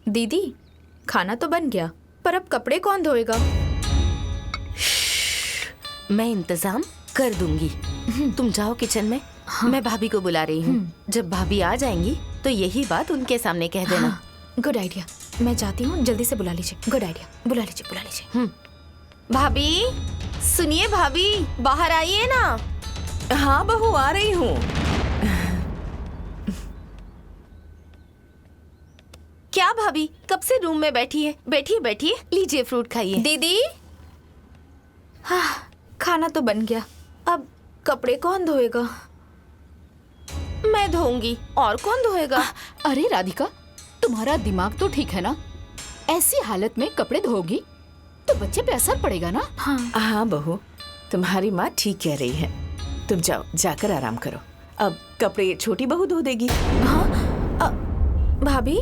दीदी, खाना तो बन गया, पर अब कपड़े कौन धोएगा? मैं इंतजाम कर दूंगी। तुम जाओ किचन में। हाँ। मैं भाभी को बुला रही हूँ। जब भाभी आ जाएंगी तो यही बात उनके सामने कह देना। हाँ, गुड आइडिया। मैं जाती हूँ, जल्दी से बुला लीजिए। गुड आइडिया, बुला लीजिए। भाभी, सुनिए भाभी, बाहर आइए ना। हाँ बहू, आ रही हूँ। क्या भाभी, कब से रूम में बैठी है? बैठिए, लीजिए फ्रूट खाइए। दीदी, हाँ, खाना तो बन गया, अब कपड़े कौन धोएगा? मैं धोऊंगी, और कौन धोएगा? अरे राधिका, तुम्हारा दिमाग तो ठीक है ना? ऐसी हालत में कपड़े धोगी तो बच्चे पे असर पड़ेगा ना। हाँ बहू, तुम्हारी माँ ठीक कह रही है। तुम जाओ, जाकर आराम करो। अब कपड़े छोटी बहू धो देगी। हाँ, भाभी,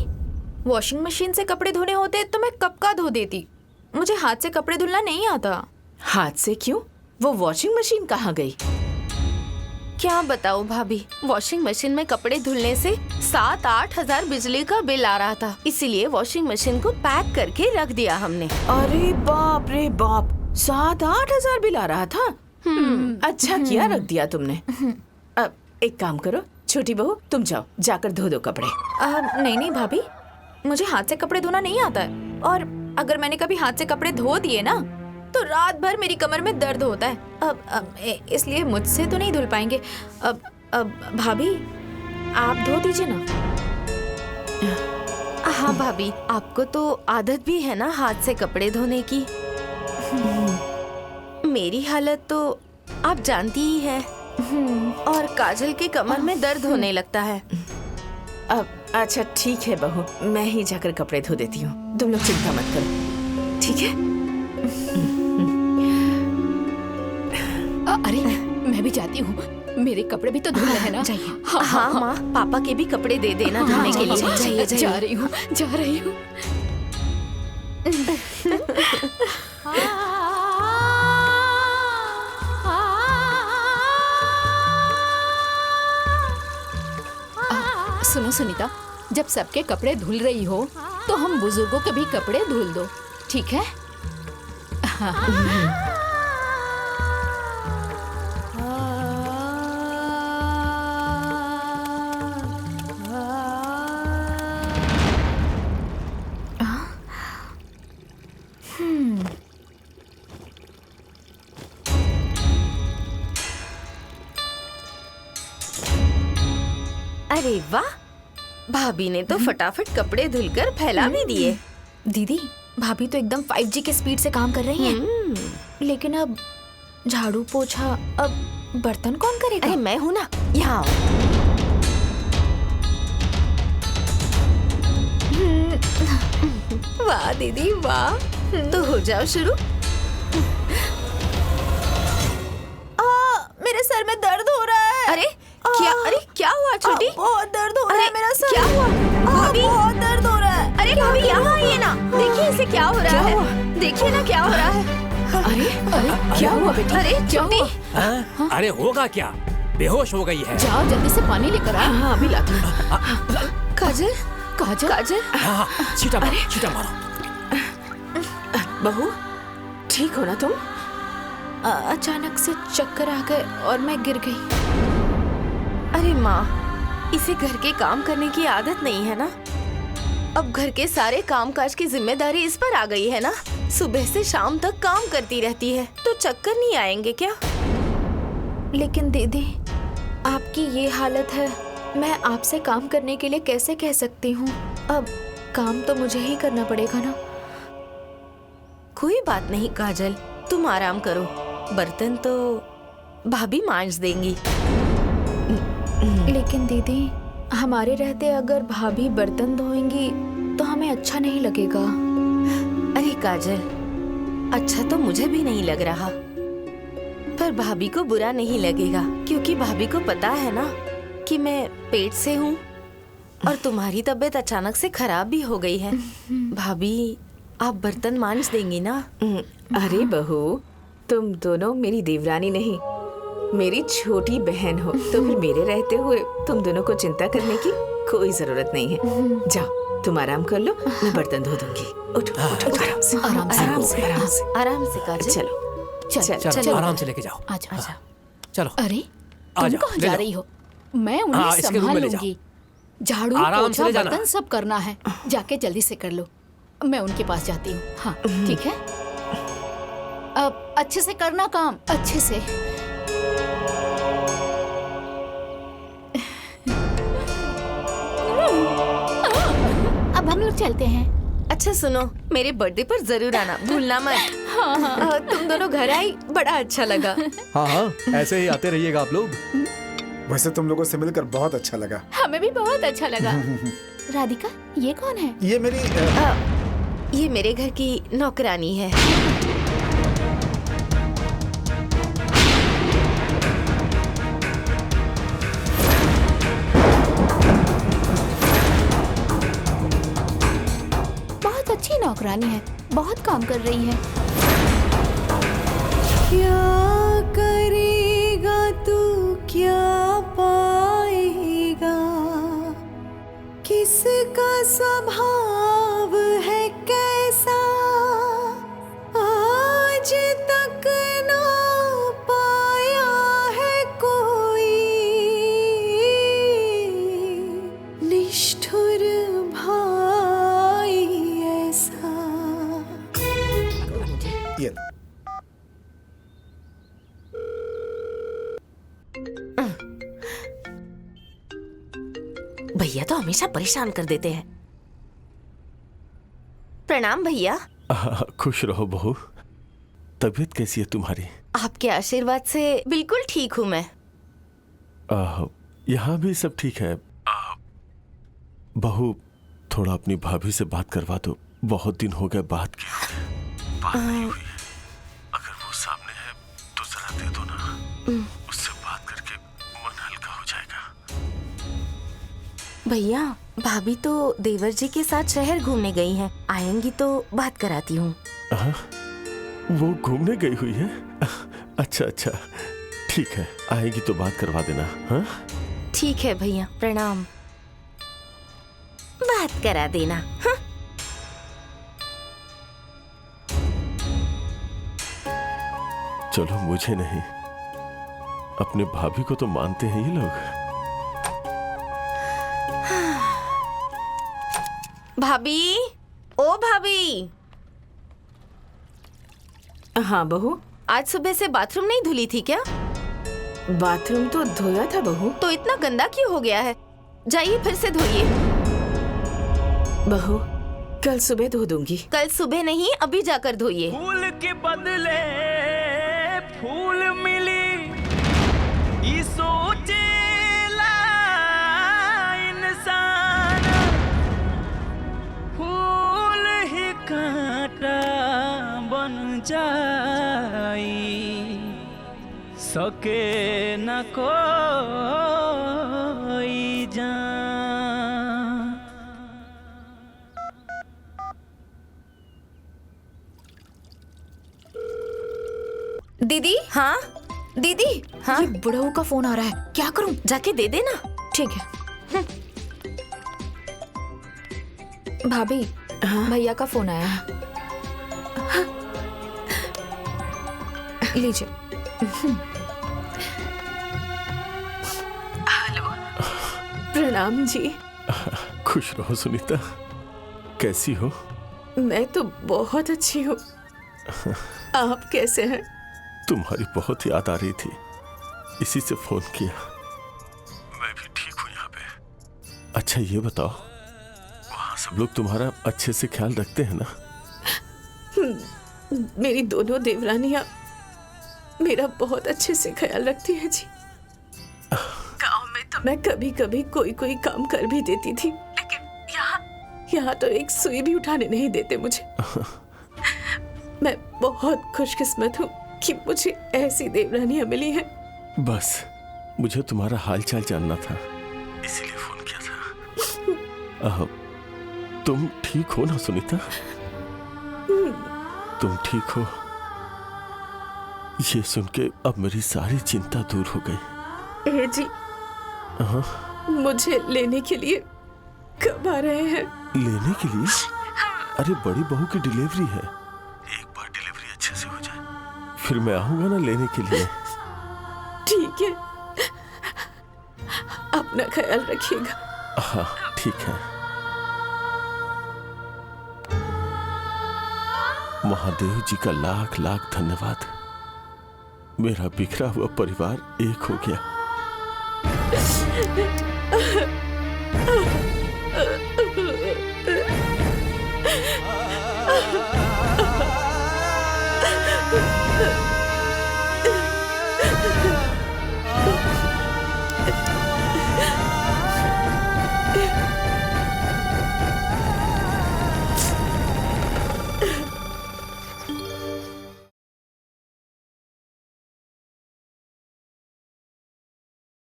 वॉशिंग मशीन से कपड़े धोने होते तो मैं कब का धो देती। मुझे हाथ से कपड़े धुलना नहीं आता। हाथ से क्यों? वो वॉशिंग मशीन कहाँ गई? क्या बताऊं भाभी, वॉशिंग मशीन में कपड़े धुलने से 7-8 हजार बिजली का बिल आ रहा था, इसीलिए वॉशिंग मशीन को पैक करके रख दिया हमने। अरे बाप रे बाप, 7-8 हजार बिल आ रहा था। अच्छा किया रख दिया तुमने। अब एक काम करो, छोटी बहू तुम जाओ, जाकर धो दो कपड़े। नहीं भाभी, मुझे हाथ से कपड़े धोना नहीं आता है, और अगर मैंने कभी हाथ से कपड़े धो दिए ना तो रात भर मेरी कमर में दर्द होता है। अब इसलिए मुझसे तो नहीं धुल पाएंगे। अब भाभी, आप धो दीजिए ना। हाँ भाभी, आपको तो आदत भी है ना हाथ से कपड़े धोने की। मेरी हालत तो आप जानती ही है, और काजल के कमर में दर्द होने लगता है। अब अच्छा ठीक है बहू, मैं ही जाकर कपड़े धो देती हूँ, तुम लोग चिंता मत करो, ठीक है? अरे मैं भी जाती हूँ, मेरे कपड़े भी तो धुल रहे ना। जाइए। हाँ माँ, पापा के भी कपड़े दे देना धोने के लिए। जाइए। जा रही हूँ। सुनो सुनीता, जब सबके कपड़े धुल रही हो तो हम बुजुर्गों के भी कपड़े धुल दो, ठीक है? अरे वाह, भाभी ने तो फटाफट कपड़े धुलकर फैला भी दिए। दीदी, भाभी तो एकदम 5G के स्पीड से काम कर रही हैं। लेकिन अब झाड़ू पोछा, अब बर्तन कौन करेगा? अरे मैं हूँ ना, यहाँ आओ। वाह दीदी वाह। तो हो जाओ शुरू। मेरे सर में दर्द हो रहा है। अरे क्या हुआ छोटी? बहुत दर्द हो रहा है मेरा सर। क्या हुआ भाभी? बहुत दर्द हो रहा है। अरे भाभी यहाँ आइए ना, देखिए इसे क्या हो रहा है। देखिए ना क्या हो रहा है। अरे क्या हुआ बेटी? अरे छोटी, अरे होगा क्या, बेहोश हो गई है। जाओ जल्दी से पानी लेकर आ। हाँ अभी लाती हूँ। काजल काजल काजल, हाँ, छींटा मारो। बहू ठीक हो ना तुम? अचानक से चक्कर आ गए और मैं गिर गई। अरे माँ, इसे घर के काम करने की आदत नहीं है ना। अब घर के सारे कामकाज की जिम्मेदारी इस पर आ गई है ना। सुबह से शाम तक काम करती रहती है, तो चक्कर नहीं आएंगे क्या? लेकिन दीदी, आपकी ये हालत है, मैं आपसे काम करने के लिए कैसे कह सकती हूँ? अब काम तो मुझे ही करना पड़ेगा ना। कोई बात नहीं काजल, तुम आराम करो, बर्तन तो भाभी मांज देंगी। लेकिन दीदी, हमारे रहते अगर भाभी बर्तन धोएंगी तो हमें अच्छा नहीं लगेगा। अरे काजल, अच्छा तो मुझे भी नहीं लग रहा, पर भाभी को बुरा नहीं लगेगा, क्योंकि भाभी को पता है ना कि मैं पेट से हूँ और तुम्हारी तबीयत अचानक से खराब भी हो गई है। भाभी, आप बर्तन मांज देंगी ना? अरे बहू, तुम दोनों मेरी देवरानी नहीं, मेरी छोटी बहन हो तो फिर मेरे रहते हुए तुम दोनों को चिंता करने की कोई जरूरत नहीं है। जाओ तुम आराम कर लो, मैं बर्तन धो दूंगी। उठो उठो, आराम से आराम से। आराम से आराम से। आराम से काजल। चलो चल चलो आराम से लेके जाओ। आजा आजा। चलो अरे आ तुम जाओ, कहाँ ले जा जाओ। रही हो? मैं हाँ, उन्हें इसके रूम संभाल में ले जाओ। लूंगी। झाड़ू आराम से पोछा ले जाना। बर्तन सब करना है, जाके जल्दी से कर लो। मैं उनके पास जाती हूँ। हाँ ठीक है, अब अच्छे से करना काम, अच्छे से। अब हम लोग चलते हैं। अच्छा सुनो, मेरे बर्थडे पर जरूर आना, भूलना मत। तुम दोनों घर आई, बड़ा अच्छा लगा। हाँ हाँ, ऐसे ही आते रहिएगा आप लोग। वैसे तुम लोगों से मिलकर बहुत अच्छा लगा। हमें भी बहुत अच्छा लगा। राधिका, ये कौन है? ये मेरी ये मेरे घर की नौकरानी है। बहुत अच्छी नौकरानी है, बहुत काम कर रही है। क्या करेगा तू, क्या पाएगा, किसका स्वभाव है कैसा, आज तक ना पाया है कोई, निष्ठुर भाई ऐसा। ये लो। भैया तो हमेशा परेशान कर देते हैं। प्रणाम भैया। खुश रहो बहू। तबीयत कैसी है तुम्हारी? आपके आशीर्वाद से बिल्कुल ठीक हूँ मैं। यहाँ भी सब ठीक है। बहू, थोड़ा अपनी भाभी से बात करवा दो, बहुत दिन हो गए बात किए। बात नहीं हुई। अगर वो सामने है तो जरा दे दो ना, उससे बात करके मन हल्का हो जाएगा। भैया, भाभी तो देवर जी के साथ शहर घूमने गई हैं, आएंगी तो बात कराती हूँ। वो घूमने गई हुई है? अच्छा अच्छा, ठीक है, आएगी तो बात करवा देना। हाँ ठीक है भैया, प्रणाम। बात करा देना। हाँ? चलो, मुझे नहीं, अपने भाभी को तो मानते हैं ये लोग। भाभी, ओ भाभी। हाँ बहू, आज सुबह से बाथरूम नहीं धुली थी क्या? बाथरूम तो धोया था बहू। तो इतना गंदा क्यों हो गया है? जाइए फिर से धोइए। बहू, कल सुबह धो दूंगी। कल सुबह नहीं, अभी जाकर धोइए। फूल के बदले फूल मिली, ई सोचेला इंसान, फूल ही कांटा बन जाई, सके न कोई जान। दीदी, हाँ दीदी, हाँ? ये बुढ़ऊ का फोन आ रहा है, क्या करूं? जाके दे देना। ठीक है। भाभी, भैया का फोन आया है। लीजिए। प्रणाम जी। खुश रहो सुनीता, कैसी हो? मैं तो बहुत अच्छी हूँ। आप कैसे हैं? तुम्हारी बहुत याद आ रही थी, इसी से फोन किया। मैं भी ठीक हूँ यहाँ पे। अच्छा ये बताओ, वहाँ सब लोग तुम्हारा अच्छे से ख्याल रखते हैं ना? मेरी दोनों देवरानियां मेरा बहुत अच्छे से ख्याल रखती है जी। गांव में तो मैं कभी कभी कोई काम कर भी देती थी, लेकिन यहाँ तो एक सुई भी उठाने नहीं देते मुझे। मैं बहुत खुशकिस्मत हूँ कि मुझे ऐसी देवरानियां मिली हैं। बस मुझे तुम्हारा हालचाल जानना था, इसीलिए फोन किया था। तुम ठीक हो ना सुनीता? तुम ठीक हो? ये सुन के अब मेरी सारी चिंता दूर हो गई। ए जी, मुझे लेने के लिए कब आ रहे हैं? लेने के लिए? अरे बड़ी बहू की डिलीवरी है, एक बार डिलीवरी अच्छे से हो जाए फिर मैं आऊंगा ना लेने के लिए। ठीक है, अपना ख्याल रखिएगा। हाँ ठीक है। महादेव जी का लाख लाख धन्यवाद, मेरा बिखरा हुआ परिवार एक हो गया।